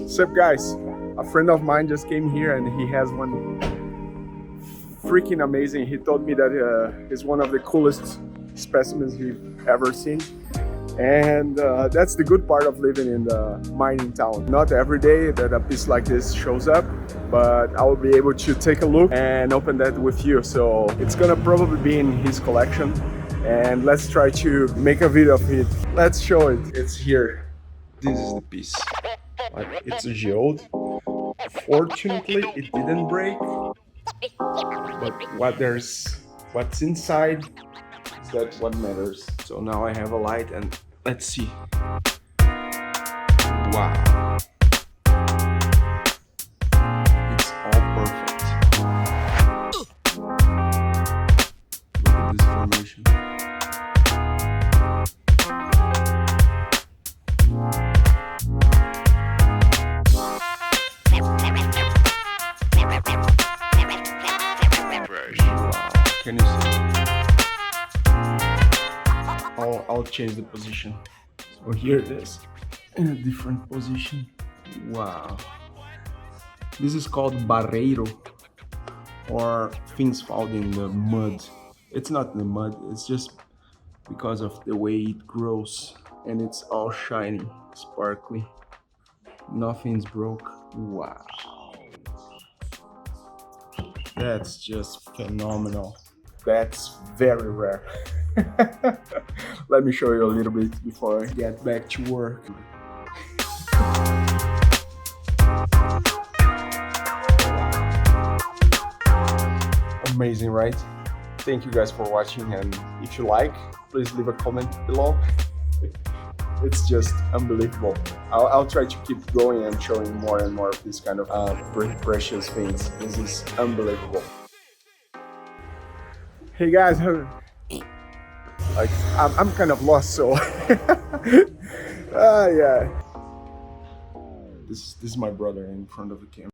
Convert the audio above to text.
Sup guys, a friend of mine just came here and he has one freaking amazing. He told me that it's one of the coolest specimens he's ever seen. And that's the good part of living in the mining town. Not every day that a piece like this shows up, but I will be able to take a look and open that with you. So it's gonna probably be in his collection, and let's try to make a video of it. Let's show it. It's here. This is the piece. Like, it's a geode. Fortunately, it didn't break, but what's inside is that what matters. So now I have a light and let's see. Wow. It's all perfect. Look at this formation. Wow. Can you see? I'll change the position. So here it is in a different position. Wow. This is called barreiro, or things found in the mud. It's not in the mud, it's just because of the way it grows, and it's all shiny, sparkly. Nothing's broke. Wow. That's just phenomenal. That's very rare. Let me show you a little bit before I get back to work. Amazing, right? Thank you guys for watching, and if you like, please leave a comment below. It's just unbelievable. I'll try to keep going and showing more and more of these kind of precious things. This is unbelievable. Hey guys, like I'm kind of lost, so yeah. This is my brother in front of the camera.